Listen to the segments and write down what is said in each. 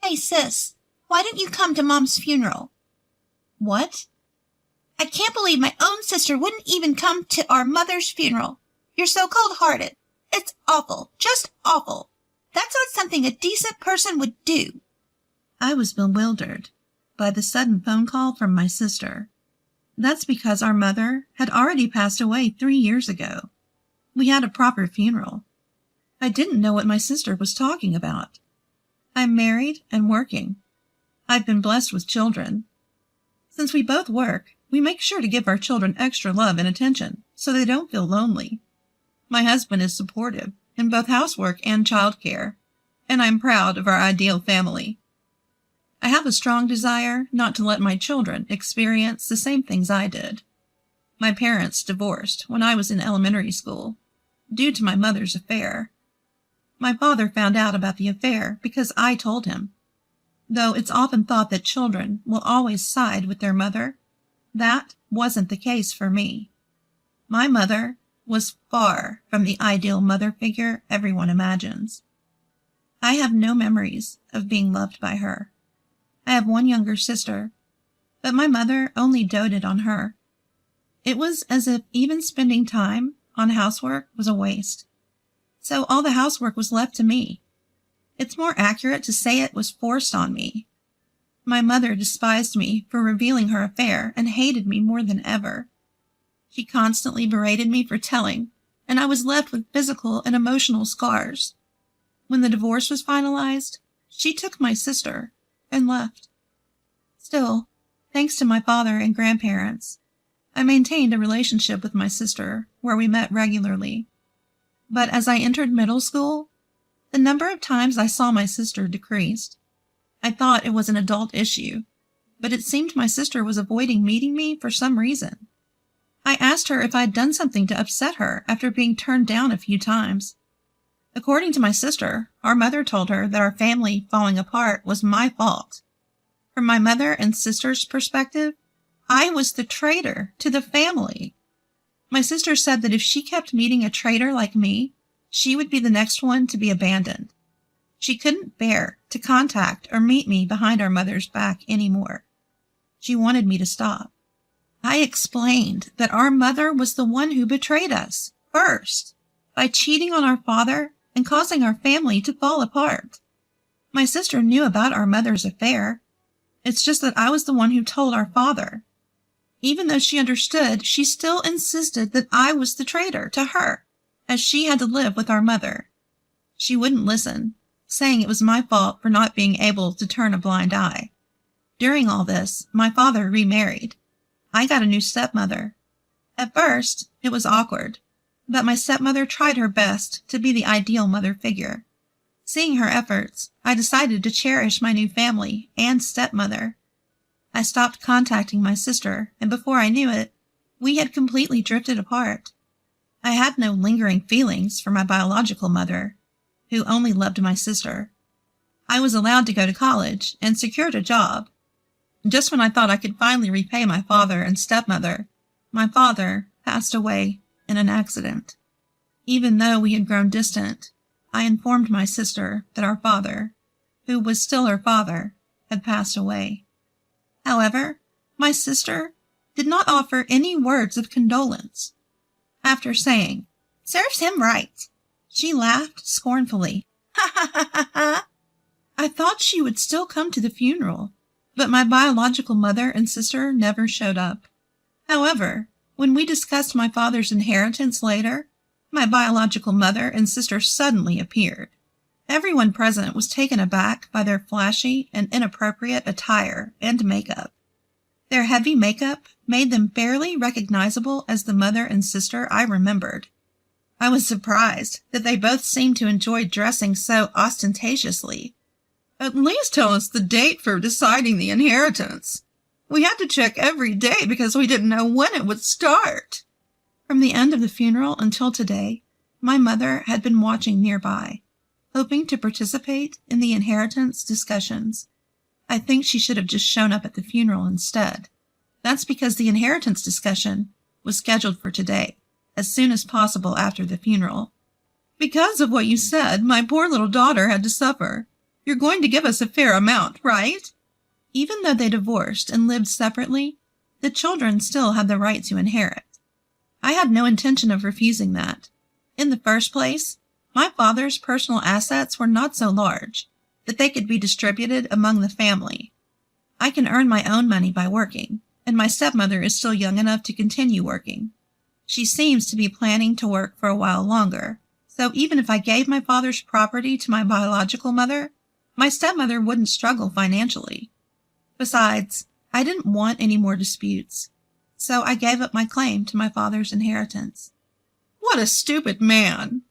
Hey, sis, why didn't you come to Mom's funeral? What? I can't believe my own sister wouldn't even come to our mother's funeral. You're so cold-hearted. It's awful, just awful. That's not something a decent person would do. I was bewildered by the sudden phone call from my sister. That's because our mother had already passed away 3 years ago. We had a proper funeral. I didn't know what my sister was talking about. I'm married and working. I've been blessed with children. Since we both work, we make sure to give our children extra love and attention so they don't feel lonely. My husband is supportive in both housework and childcare, and I'm proud of our ideal family. I have a strong desire not to let my children experience the same things I did. My parents divorced when I was in elementary school, due to my mother's affair. My father found out about the affair because I told him. Though it's often thought that children will always side with their mother, that wasn't the case for me. My mother was far from the ideal mother figure everyone imagines. I have no memories of being loved by her. I have one younger sister, but my mother only doted on her. It was as if even spending time on housework was a waste. So all the housework was left to me. It's more accurate to say it was forced on me. My mother despised me for revealing her affair and hated me more than ever. She constantly berated me for telling, and I was left with physical and emotional scars. When the divorce was finalized, she took my sister and left. Still, thanks to my father and grandparents, I maintained a relationship with my sister where we met regularly. But as I entered middle school, the number of times I saw my sister decreased. I thought it was an adult issue, but it seemed my sister was avoiding meeting me for some reason. I asked her if I had done something to upset her after being turned down a few times. According to my sister, our mother told her that our family falling apart was my fault. From my mother and sister's perspective, I was the traitor to the family. My sister said that if she kept meeting a traitor like me, she would be the next one to be abandoned. She couldn't bear to contact or meet me behind our mother's back anymore. She wanted me to stop. I explained that our mother was the one who betrayed us first by cheating on our father and causing our family to fall apart. My sister knew about our mother's affair. It's just that I was the one who told our father. Even though she understood, she still insisted that I was the traitor to her, as she had to live with our mother. She wouldn't listen, saying it was my fault for not being able to turn a blind eye. During all this, my father remarried. I got a new stepmother. At first, it was awkward, but my stepmother tried her best to be the ideal mother figure. Seeing her efforts, I decided to cherish my new family and stepmother. I stopped contacting my sister, and before I knew it, we had completely drifted apart. I had no lingering feelings for my biological mother, who only loved my sister. I was allowed to go to college and secured a job. Just when I thought I could finally repay my father and stepmother, my father passed away in an accident. Even though we had grown distant, I informed my sister that our father, who was still her father, had passed away. However, my sister did not offer any words of condolence. After saying, "Serves him right," she laughed scornfully. "Ha ha ha ha ha!" I thought she would still come to the funeral, but my biological mother and sister never showed up. However, when we discussed my father's inheritance later, my biological mother and sister suddenly appeared. Everyone present was taken aback by their flashy and inappropriate attire and makeup. Their heavy makeup made them barely recognizable as the mother and sister I remembered. I was surprised that they both seemed to enjoy dressing so ostentatiously. "At least tell us the date for deciding the inheritance. We had to check every day because we didn't know when it would start." From the end of the funeral until today, my mother had been watching nearby, hoping to participate in the inheritance discussions. I think she should have just shown up at the funeral instead. That's because the inheritance discussion was scheduled for today, as soon as possible after the funeral. "Because of what you said, my poor little daughter had to suffer. You're going to give us a fair amount, right? Even though they divorced and lived separately, the children still had the right to inherit. I had no intention of refusing that. In the first place, my father's personal assets were not so large that they could be distributed among the family. I can earn my own money by working, and my stepmother is still young enough to continue working. She seems to be planning to work for a while longer, so even if I gave my father's property to my biological mother, my stepmother wouldn't struggle financially. Besides, I didn't want any more disputes, so I gave up my claim to my father's inheritance. What a stupid man!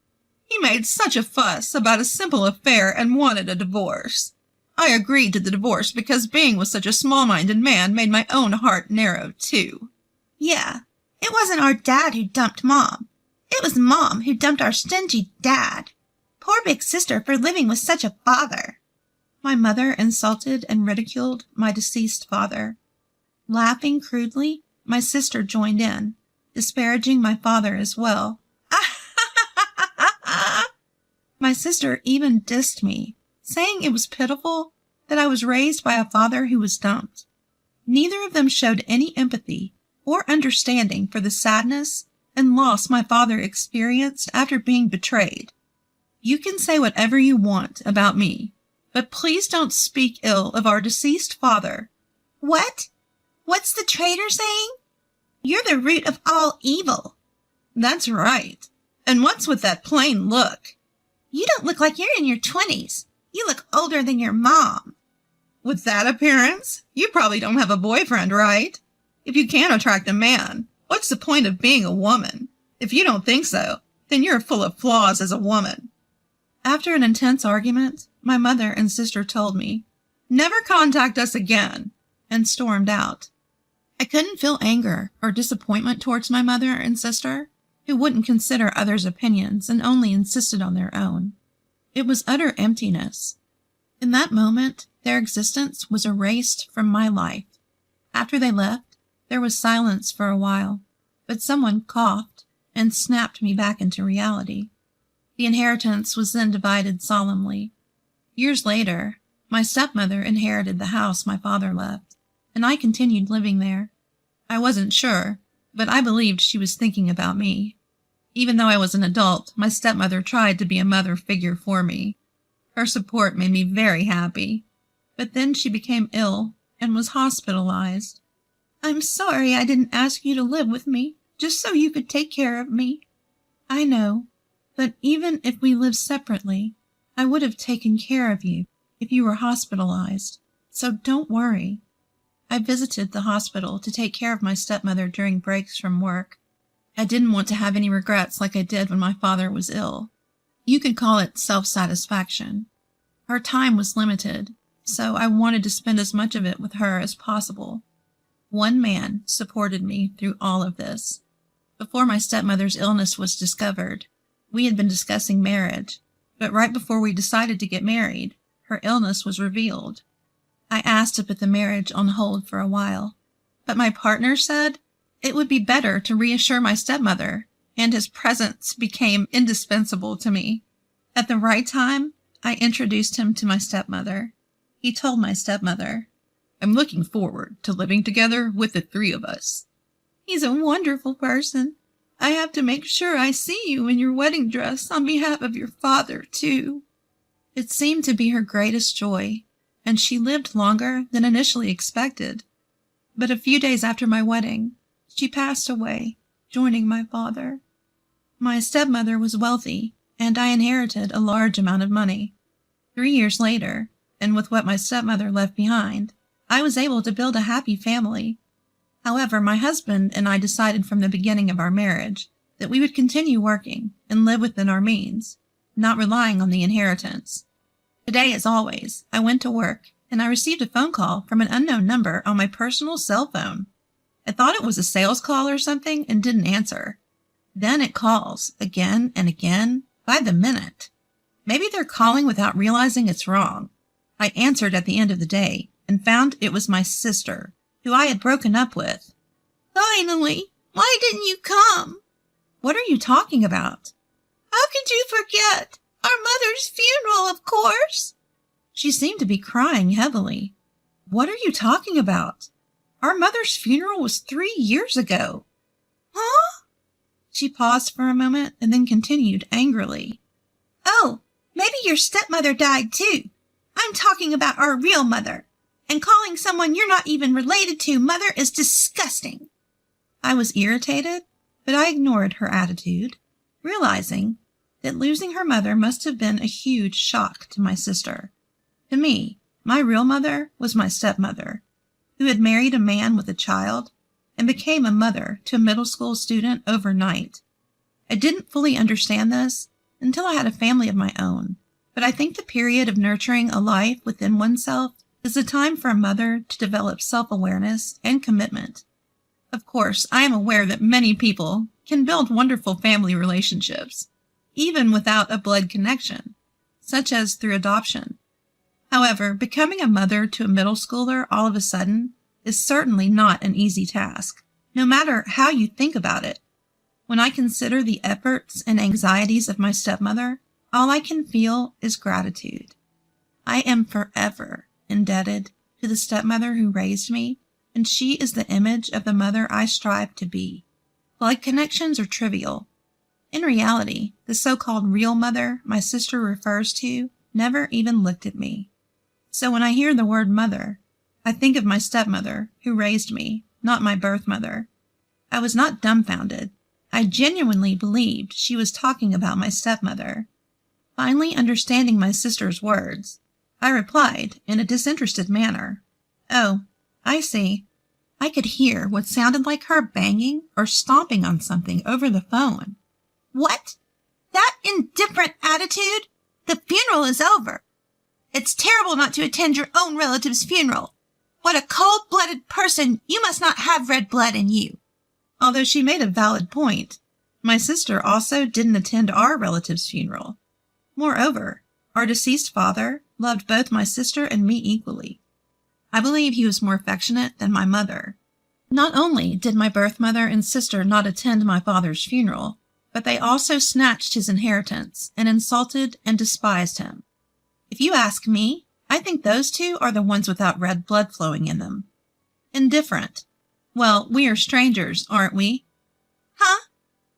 He made such a fuss about a simple affair and wanted a divorce. I agreed to the divorce because being with such a small-minded man made my own heart narrow, too. Yeah, it wasn't our dad who dumped Mom. It was Mom who dumped our stingy dad. Poor big sister for living with such a father. My mother insulted and ridiculed my deceased father. Laughing crudely, my sister joined in, disparaging my father as well. My sister even dissed me, saying it was pitiful that I was raised by a father who was dumped. Neither of them showed any empathy or understanding for the sadness and loss my father experienced after being betrayed. You can say whatever you want about me, but please don't speak ill of our deceased father. What? What's the traitor saying? You're the root of all evil. That's right. And what's with that plain look? You don't look like you're in your 20s. You look older than your mom. With that appearance, you probably don't have a boyfriend, right? If you can't attract a man, what's the point of being a woman? If you don't think so, then you're full of flaws as a woman. After an intense argument, my mother and sister told me, "Never contact us again," and stormed out. I couldn't feel anger or disappointment towards my mother and sister, who wouldn't consider others' opinions and only insisted on their own. It was utter emptiness. In that moment, their existence was erased from my life. After they left, there was silence for a while, but someone coughed and snapped me back into reality. The inheritance was then divided solemnly. Years later, my stepmother inherited the house my father left, and I continued living there. I wasn't sure, but I believed she was thinking about me. Even though I was an adult, my stepmother tried to be a mother figure for me. Her support made me very happy. But then she became ill and was hospitalized. I'm sorry I didn't ask you to live with me, just so you could take care of me. I know, but even if we lived separately, I would have taken care of you if you were hospitalized, so don't worry. I visited the hospital to take care of my stepmother during breaks from work. I didn't want to have any regrets like I did when my father was ill. You could call it self-satisfaction. Her time was limited, so I wanted to spend as much of it with her as possible. One man supported me through all of this. Before my stepmother's illness was discovered, we had been discussing marriage, but right before we decided to get married, her illness was revealed. I asked to put the marriage on hold for a while, but my partner said it would be better to reassure my stepmother, and his presence became indispensable to me. At the right time, I introduced him to my stepmother. He told my stepmother, "I'm looking forward to living together with the three of us." He's a wonderful person. I have to make sure I see you in your wedding dress on behalf of your father, too. It seemed to be her greatest joy, and she lived longer than initially expected. But a few days after my wedding, she passed away, joining my father. My stepmother was wealthy, and I inherited a large amount of money. 3 years later, and with what my stepmother left behind, I was able to build a happy family. However, my husband and I decided from the beginning of our marriage that we would continue working and live within our means, not relying on the inheritance. Today, as always, I went to work, and I received a phone call from an unknown number on my personal cell phone. I thought it was a sales call or something and didn't answer. Then it calls again and again by the minute. Maybe they're calling without realizing it's wrong. I answered at the end of the day and found it was my sister, who I had broken up with. Finally! Why didn't you come? What are you talking about? How could you forget? Our mother's funeral, of course. She seemed to be crying heavily. What are you talking about? Our mother's funeral was 3 years ago. Huh? She paused for a moment and then continued angrily. Oh, maybe your stepmother died too. I'm talking about our real mother. And calling someone you're not even related to mother is disgusting. I was irritated, but I ignored her attitude, realizing that losing her mother must have been a huge shock to my sister. To me, my real mother was my stepmother, who had married a man with a child and became a mother to a middle school student overnight. I didn't fully understand this until I had a family of my own, but I think the period of nurturing a life within oneself is the time for a mother to develop self-awareness and commitment. Of course, I am aware that many people can build wonderful family relationships, even without a blood connection, such as through adoption. However, becoming a mother to a middle schooler all of a sudden is certainly not an easy task, no matter how you think about it. When I consider the efforts and anxieties of my stepmother, all I can feel is gratitude. I am forever indebted to the stepmother who raised me, and she is the image of the mother I strive to be. Blood connections are trivial. In reality, the so-called real mother my sister refers to never even looked at me. So when I hear the word mother, I think of my stepmother who raised me, not my birth mother. I was not dumbfounded. I genuinely believed she was talking about my stepmother. Finally understanding my sister's words, I replied in a disinterested manner, "Oh, I see." I could hear what sounded like her banging or stomping on something over the phone. What? That indifferent attitude? The funeral is over. It's terrible not to attend your own relative's funeral. What a cold-blooded person. You must not have red blood in you. Although she made a valid point, my sister also didn't attend our relative's funeral. Moreover, our deceased father loved both my sister and me equally. I believe he was more affectionate than my mother. Not only did my birth mother and sister not attend my father's funeral, but they also snatched his inheritance and insulted and despised him. If you ask me, I think those two are the ones without red blood flowing in them. Indifferent. Well, we are strangers, aren't we? Huh?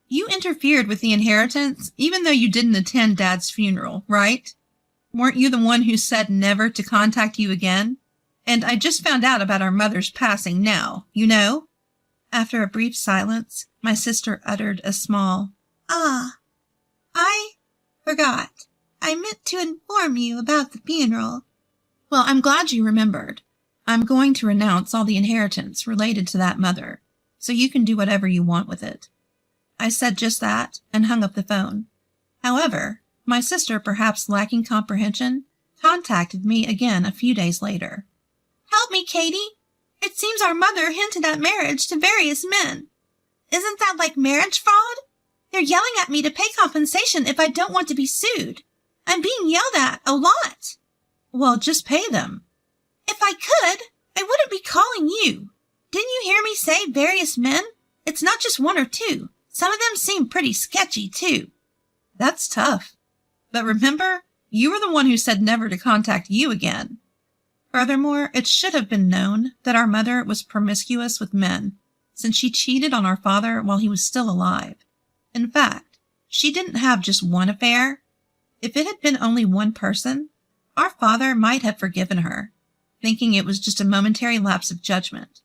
You interfered with the inheritance even though you didn't attend Dad's funeral, right? Weren't you the one who said never to contact you again? And I just found out about our mother's passing now, you know? After a brief silence, my sister uttered a small, "Ah, I forgot. I meant to inform you about the funeral." Well, I'm glad you remembered. I'm going to renounce all the inheritance related to that mother, so you can do whatever you want with it. I said just that and hung up the phone. However, my sister, perhaps lacking comprehension, contacted me again a few days later. "Help me, Katie. It seems our mother hinted at marriage to various men. Isn't that like marriage fraud? They're yelling at me to pay compensation if I don't want to be sued. I'm being yelled at a lot." Well, just pay them. "If I could, I wouldn't be calling you. Didn't you hear me say various men? It's not just one or two. Some of them seem pretty sketchy, too." That's tough. But remember, you were the one who said never to contact you again. Furthermore, it should have been known that our mother was promiscuous with men, since she cheated on our father while he was still alive. In fact, she didn't have just one affair. If it had been only one person, our father might have forgiven her, thinking it was just a momentary lapse of judgment.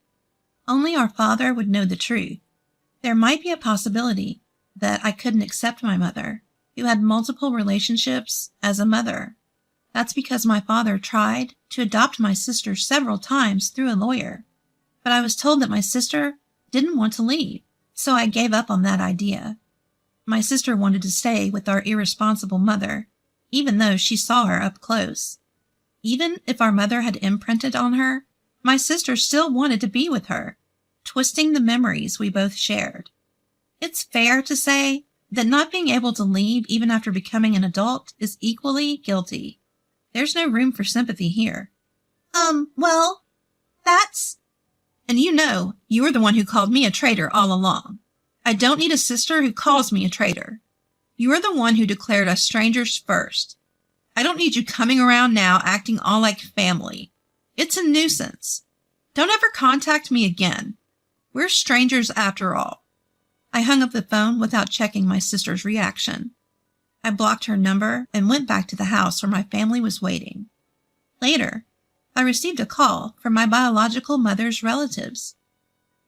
Only our father would know the truth. There might be a possibility that I couldn't accept my mother, who had multiple relationships, as a mother. That's because my father tried to adopt my sister several times through a lawyer, but I was told that my sister didn't want to leave, so I gave up on that idea. My sister wanted to stay with our irresponsible mother, even though she saw her up close. Even if our mother had imprinted on her, my sister still wanted to be with her, twisting the memories we both shared. It's fair to say that not being able to leave even after becoming an adult is equally guilty. There's no room for sympathy here. Well, that's... And you know, you were the one who called me a traitor all along. I don't need a sister who calls me a traitor. You are the one who declared us strangers first. I don't need you coming around now acting all like family. It's a nuisance. Don't ever contact me again. We're strangers after all." I hung up the phone without checking my sister's reaction. I blocked her number and went back to the house where my family was waiting. Later, I received a call from my biological mother's relatives.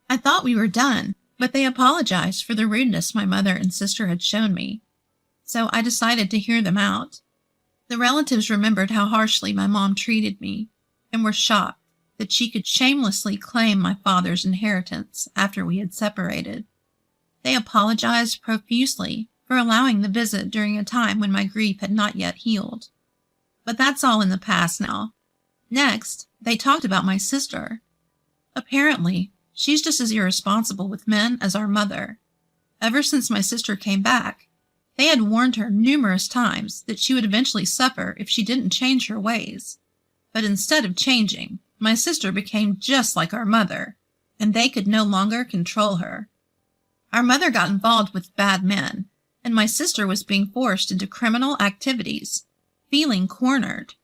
I thought we were done, but they apologized for the rudeness my mother and sister had shown me, so I decided to hear them out. The relatives remembered how harshly my mom treated me and were shocked that she could shamelessly claim my father's inheritance after we had separated. They apologized profusely for allowing the visit during a time when my grief had not yet healed. But that's all in the past now. Next, they talked about my sister. Apparently, she's just as irresponsible with men as our mother. Ever since my sister came back, they had warned her numerous times that she would eventually suffer if she didn't change her ways. But instead of changing, my sister became just like our mother, and they could no longer control her. Our mother got involved with bad men, and my sister was being forced into criminal activities, feeling cornered.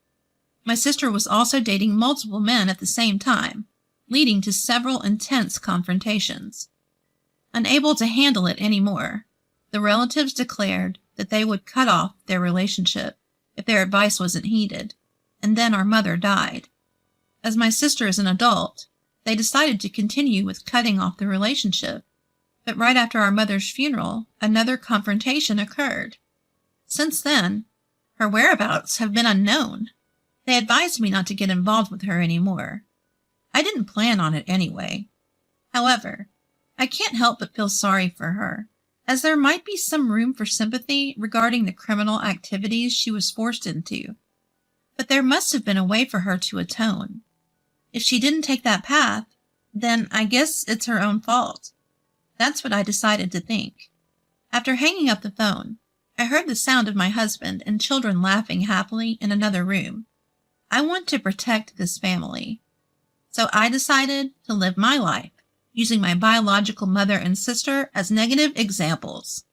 My sister was also dating multiple men at the same time, leading to several intense confrontations. Unable to handle it anymore, the relatives declared that they would cut off their relationship if their advice wasn't heeded, and then our mother died. As my sister is an adult, they decided to continue with cutting off the relationship, but right after our mother's funeral, another confrontation occurred. Since then, her whereabouts have been unknown. They advised me not to get involved with her anymore. I didn't plan on it anyway. However, I can't help but feel sorry for her, as there might be some room for sympathy regarding the criminal activities she was forced into. But there must have been a way for her to atone. If she didn't take that path, then I guess it's her own fault. That's what I decided to think. After hanging up the phone, I heard the sound of my husband and children laughing happily in another room. I want to protect this family. So I decided to live my life, using my biological mother and sister as negative examples.